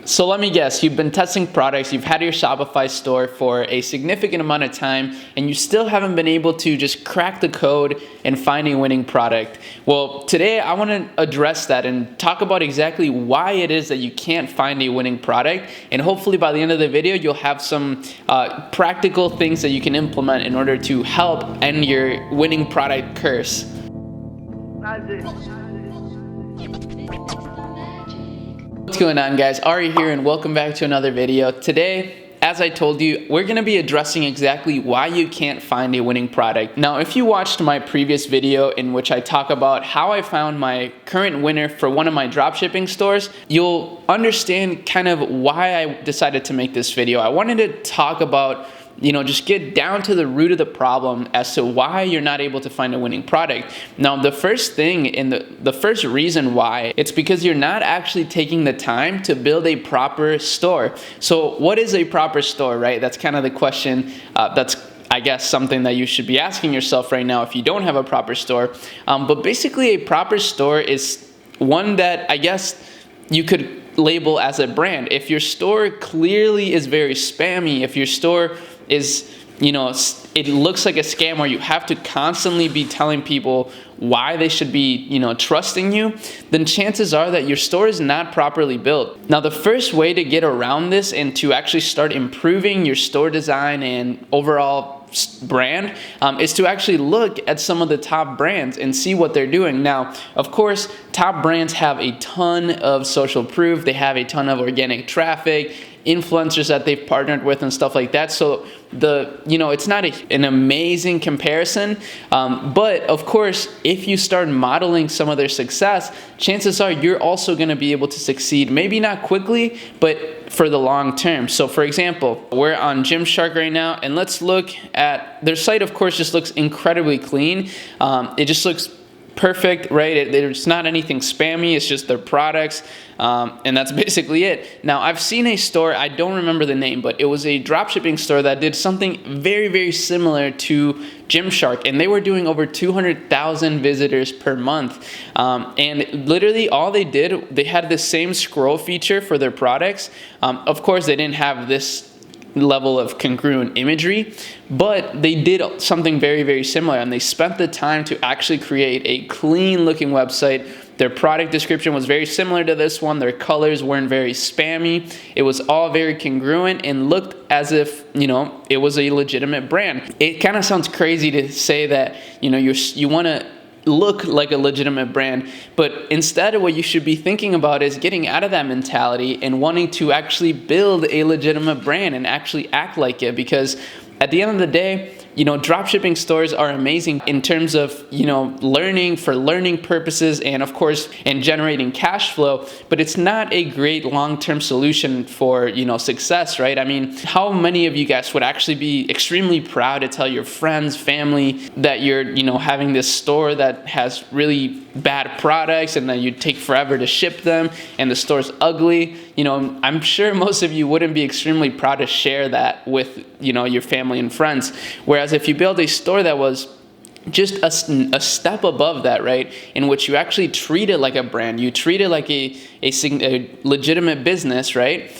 So let me guess, you've been testing products, you've had your Shopify store for a significant amount of time, and you still haven't been able to just crack the code and find a winning product. Well, today I want to address that and talk about exactly why it is that you can't find a winning product, and hopefully by the end of the video you'll have some practical things that you can implement in order to help end your winning product curse. What's going on, guys? Arie here, and welcome back to another video. Today, as I told you, we're going to be addressing exactly why you can't find a winning product. Now, if you watched my previous video in which I talk about how I found my current winner for one of my dropshipping stores, you'll understand kind of why I decided to make this video. I wanted to talk about just get down to the root of the problem as to why you're not able to find a winning product. Now, the first thing and the first reason why, it's because you're not actually taking the time to build a proper store. So what is a proper store, right? That's kind of the question that's I guess something that you should be asking yourself right now if you don't have a proper store. But basically a proper store is one that I guess you could label as a brand. If your store clearly is very spammy, if your store is, it looks like a scam where you have to constantly be telling people why they should be, trusting you, then chances are that your store is not properly built. Now, the first way to get around this and to actually start improving your store design and overall brand is to actually look at some of the top brands and see what they're doing. Now, of course, top brands have a ton of social proof. They have a ton of organic traffic, influencers that they've partnered with and stuff like that. So it's not an amazing comparison, but of course, if you start modeling some of their success, chances are you're also going to be able to succeed, maybe not quickly, but for the long term. So for example, we're on Gymshark right now, and let's look at their site. Of course, just looks incredibly clean. It just looks perfect, right? There's not anything spammy. It's just their products, and that's basically it. Now, I've seen a store, I don't remember the name, but it was a dropshipping store that did something very, very similar to Gymshark, and they were doing over 200,000 visitors per month. And literally all they did, they had the same scroll feature for their products. Of course, they didn't have this level of congruent imagery, but they did something very, very similar, and they spent the time to actually create a clean looking website. Their product description was very similar to this one. Their colors weren't very spammy. It was all very congruent and looked as if, it was a legitimate brand. It kind of sounds crazy to say that, you want to look like a legitimate brand, but instead what you should be thinking about is getting out of that mentality and wanting to actually build a legitimate brand and actually act like it, because at the end of the day, dropshipping stores are amazing in terms of, learning for learning purposes and of course, and generating cash flow, but it's not a great long-term solution for, success, right? I mean, how many of you guys would actually be extremely proud to tell your friends, family that you're, having this store that has really bad products and that you take forever to ship them and the store's ugly? I'm sure most of you wouldn't be extremely proud to share that with, your family and friends. Whereas if you build a store that was just a step above that, right, in which you actually treat it like a brand, you treat it like a legitimate business, right,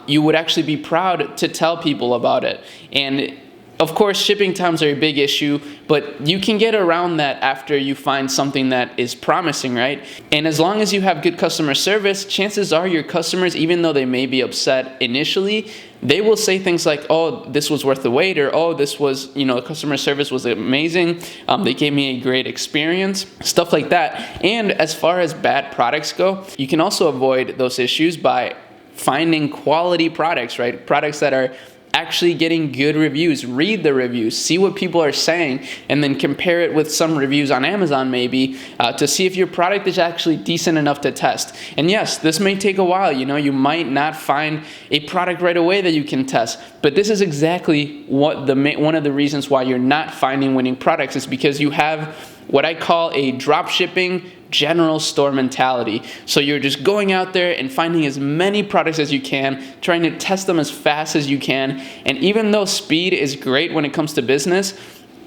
you would actually be proud to tell people about it. And of course, shipping times are a big issue, but you can get around that after you find something that is promising, right? And as long as you have good customer service, chances are your customers, even though they may be upset initially, they will say things like, oh, this was worth the wait, or oh, this was, customer service was amazing. They gave me a great experience, stuff like that. And as far as bad products go, you can also avoid those issues by finding quality products, right? Products that are actually getting good reviews. Read the reviews, see what people are saying, and then compare it with some reviews on Amazon maybe to see if your product is actually decent enough to test. And yes, this may take a while. You might not find a product right away that you can test, but this is exactly what one of the reasons why you're not finding winning products is because you have what I call a dropshipping general store mentality. So you're just going out there and finding as many products as you can, trying to test them as fast as you can. And even though speed is great when it comes to business,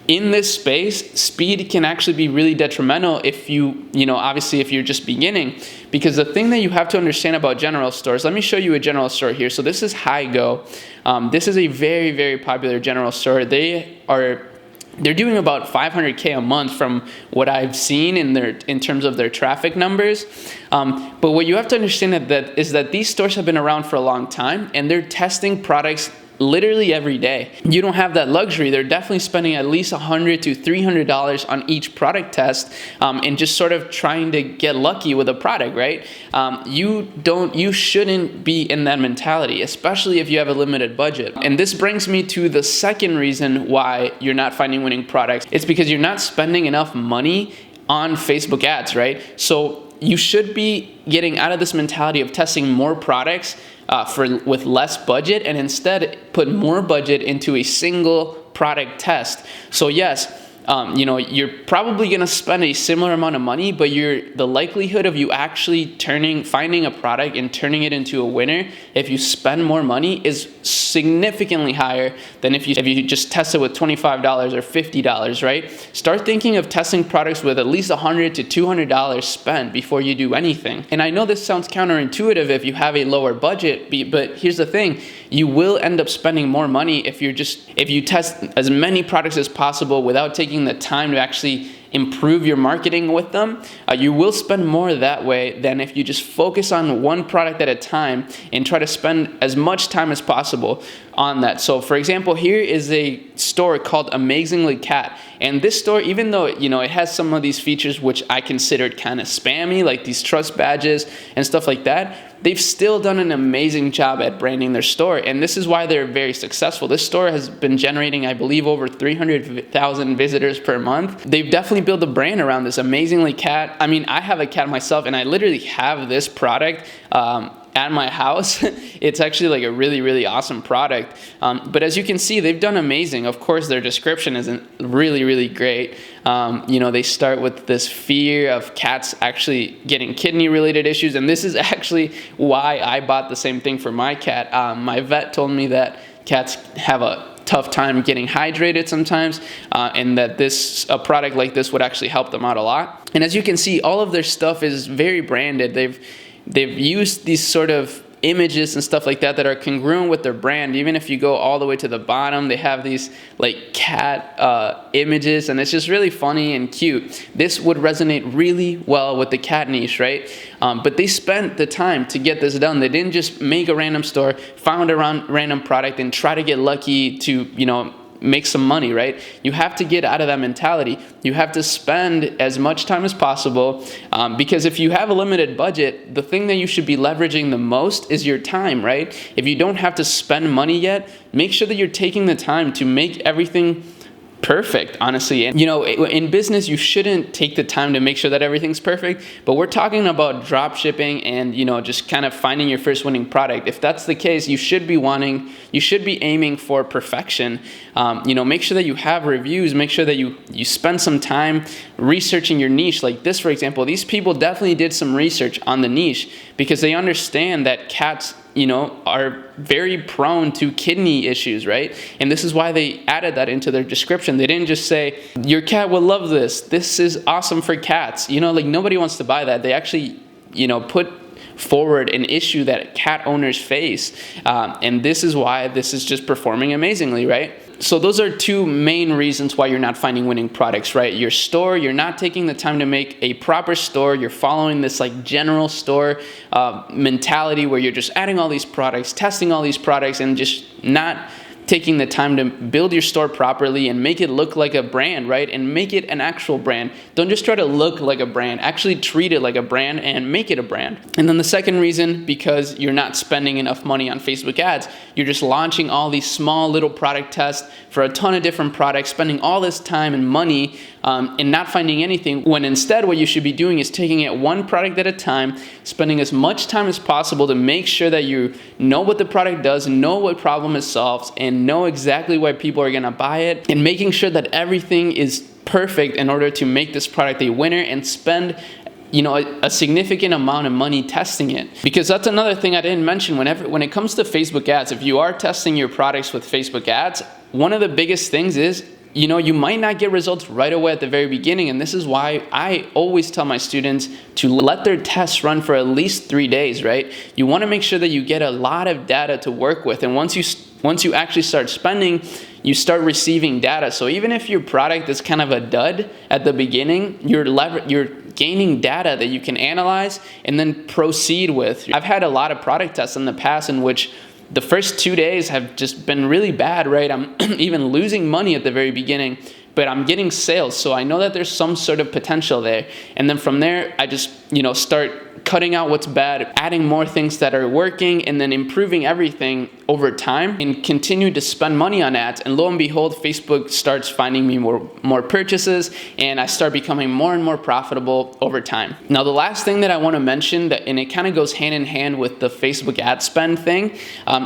in this space, speed can actually be really detrimental if obviously if you're just beginning. Because the thing that you have to understand about general stores, let me show you a general store here. So this is HiGo. This is a very, very popular general store. They're doing about 500K a month from what I've seen in terms of their traffic numbers. But what you have to understand is that these stores have been around for a long time, and they're testing products literally every day. You don't have that luxury. They're definitely spending at least $100 to $300 on each product test, and just sort of trying to get lucky with a product, right? You shouldn't be in that mentality, especially if you have a limited budget. And this brings me to the second reason why you're not finding winning products. It's because you're not spending enough money on Facebook ads, right? So you should be getting out of this mentality of testing more products with less budget, and instead put more budget into a single product test. So yes, you're probably going to spend a similar amount of money, but the likelihood of you actually finding a product and turning it into a winner, if you spend more money, is significantly higher than if you just test it with $25 or $50, right? Start thinking of testing products with at least $100 to $200 spent before you do anything. And I know this sounds counterintuitive if you have a lower budget, but here's the thing. You will end up spending more money if you test as many products as possible without taking the time to actually improve your marketing with them. You will spend more that way than if you just focus on one product at a time and try to spend as much time as possible on that. So for example, here is a store called Amazingly Cat. And this store, even though it has some of these features which I considered kind of spammy, like these trust badges and stuff like that, they've still done an amazing job at branding their store. And this is why they're very successful. This store has been generating, I believe, over 300,000 visitors per month. They've definitely built a brand around this Amazingly Cat. I mean, I have a cat myself, and I literally have this product at my house. It's actually like a really, really awesome product. But as you can see, they've done amazing. Of course, their description isn't really, really great. They start with this fear of cats actually getting kidney-related issues, and this is actually why I bought the same thing for my cat. My vet told me that cats have a tough time getting hydrated sometimes, and that a product like this would actually help them out a lot. And as you can see, all of their stuff is very branded. They've used these sort of images and stuff like that are congruent with their brand. Even if you go all the way to the bottom, they have these like cat images, and it's just really funny and cute. This would resonate really well with the cat niche, right? But they spent the time to get this done. They didn't just make a random store, found a random product, and try to get lucky to, make some money, right? You have to get out of that mentality. You have to spend as much time as possible, because if you have a limited budget, the thing that you should be leveraging the most is your time, right? If you don't have to spend money yet, make sure that you're taking the time to make everything perfect, honestly. And in business, you shouldn't take the time to make sure that everything's perfect, but we're talking about drop shipping and just kind of finding your first winning product. If that's the case, you should be aiming for perfection. Make sure that you have reviews, make sure that you spend some time researching your niche. Like this, for example, these people definitely did some research on the niche because they understand that cats are very prone to kidney issues, right? And this is why they added that into their description. They didn't just say, your cat will love this. This is awesome for cats. Nobody wants to buy that. They actually, put forward an issue that cat owners face. And this is why this is just performing amazingly, right? So those are two main reasons why you're not finding winning products, right? Your store, you're not taking the time to make a proper store. You're following this like general store mentality where you're just adding all these products, testing all these products, and just not taking the time to build your store properly and make it look like a brand, right? And make it an actual brand. Don't just try to look like a brand. Actually treat it like a brand and make it a brand. And then the second reason, because you're not spending enough money on Facebook ads. You're just launching all these small little product tests for a ton of different products, spending all this time and money and not finding anything, when instead what you should be doing is taking it one product at a time, spending as much time as possible to make sure that you know what the product does, know what problem it solves, and know exactly why people are going to buy it, and making sure that everything is perfect in order to make this product a winner, and spend a significant amount of money testing it. Because that's another thing I didn't mention. When it comes to Facebook ads, if you are testing your products with Facebook ads, one of the biggest things is you know, you might not get results right away at the very beginning. And this is why I always tell my students to let their tests run for at least 3 days, right? You want to make sure that you get a lot of data to work with. And once you actually start spending, you start receiving data. So even if your product is kind of a dud at the beginning, you're gaining data that you can analyze and then proceed with. I've had a lot of product tests in the past in which the first 2 days have just been really bad, right? I'm even losing money at the very beginning, but I'm getting sales. So I know that there's some sort of potential there. And then from there, I just, start cutting out what's bad, adding more things that are working, and then improving everything over time, and continue to spend money on ads. And lo and behold, Facebook starts finding me more purchases, and I start becoming more and more profitable over time. Now, the last thing that I want to mention, and it kind of goes hand in hand with the Facebook ad spend thing,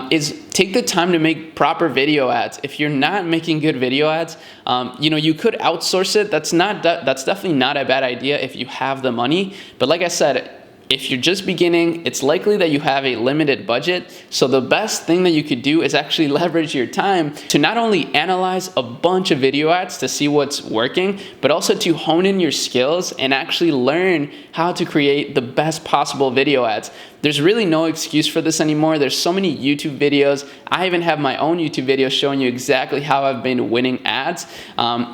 is take the time to make proper video ads. If you're not making good video ads, you could outsource it. That's definitely not a bad idea if you have the money. But like I said, if you're just beginning, it's likely that you have a limited budget. So the best thing that you could do is actually leverage your time to not only analyze a bunch of video ads to see what's working, but also to hone in your skills and actually learn how to create the best possible video ads. There's really no excuse for this anymore. There's so many YouTube videos. I even have my own YouTube video showing you exactly how I've been winning ads.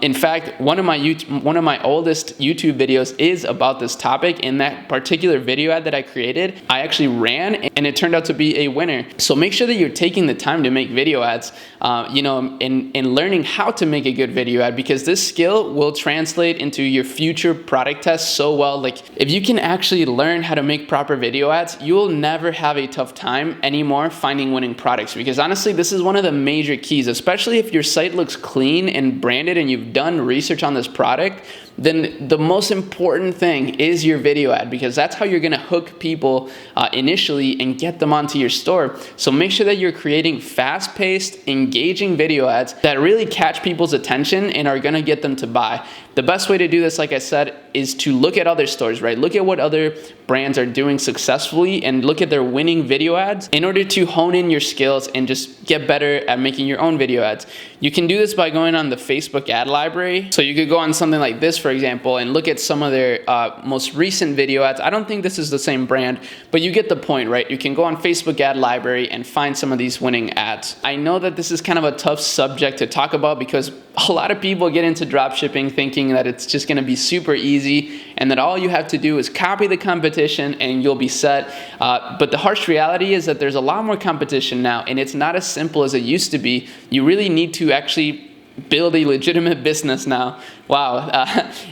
In fact, one of my oldest YouTube videos is about this topic. In that particular video ad that I created, I actually ran, and it turned out to be a winner. So make sure that you're taking the time to make video ads, and learning how to make a good video ad, because this skill will translate into your future product tests so well. Like, if you can actually learn how to make proper video ads, you'll never have a tough time anymore finding winning products. Because honestly, this is one of the major keys, especially if your site looks clean and branded and you've done research on this product. Then the most important thing is your video ad, because that's how you're going to hook people initially and get them onto your store. So make sure that you're creating fast-paced, engaging video ads that really catch people's attention and are going to get them to buy. The best way to do this, like I said, is to look at other stores, right? Look at what other brands are doing successfully and look at their winning video ads in order to hone in your skills and just get better at making your own video ads. You can do this by going on the Facebook ad library. So you could go on something like this, for example, and look at some of their most recent video ads. I don't think this is the same brand, but you get the point, right? You can go on Facebook ad library and find some of these winning ads. I know that this is kind of a tough subject to talk about because a lot of people get into dropshipping thinking that it's just going to be super easy and that all you have to do is copy the competition and you'll be set. But the harsh reality is that there's a lot more competition now, and it's not as simple as it used to be. You really need to actually build a legitimate business now. Wow.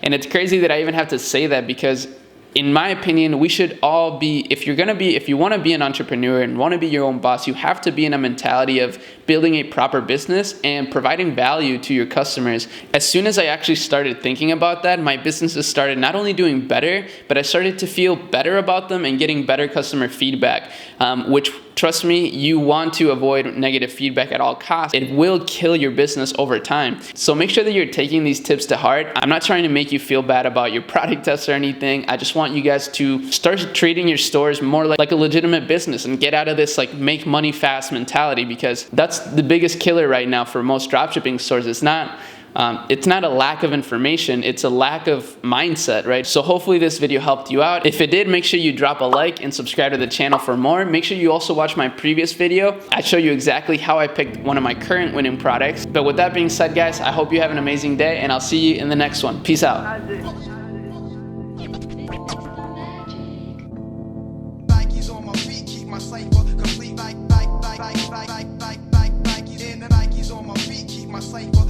And it's crazy that I even have to say that, because in my opinion, we should all be, if you want to be an entrepreneur and want to be your own boss, you have to be in a mentality of building a proper business and providing value to your customers. As soon as I actually started thinking about that, my businesses started not only doing better, but I started to feel better about them and getting better customer feedback, which, trust me, you want to avoid negative feedback at all costs. It will kill your business over time. So make sure that you're taking these tips to heart. I'm not trying to make you feel bad about your product tests or anything. I just want you guys to start treating your stores more like a legitimate business and get out of this like make money fast mentality, because that's the biggest killer right now for most dropshipping stores. It's not a lack of information, it's a lack of mindset, right? So hopefully this video helped you out. If it did, make sure you drop a like and subscribe to the channel for more. Make sure you also watch my previous video. I show you exactly how I picked one of my current winning products. But with that being said, guys, I hope you have an amazing day, and I'll see you in the next one. Peace out. Complete like Nike's on my feet, keep my cipher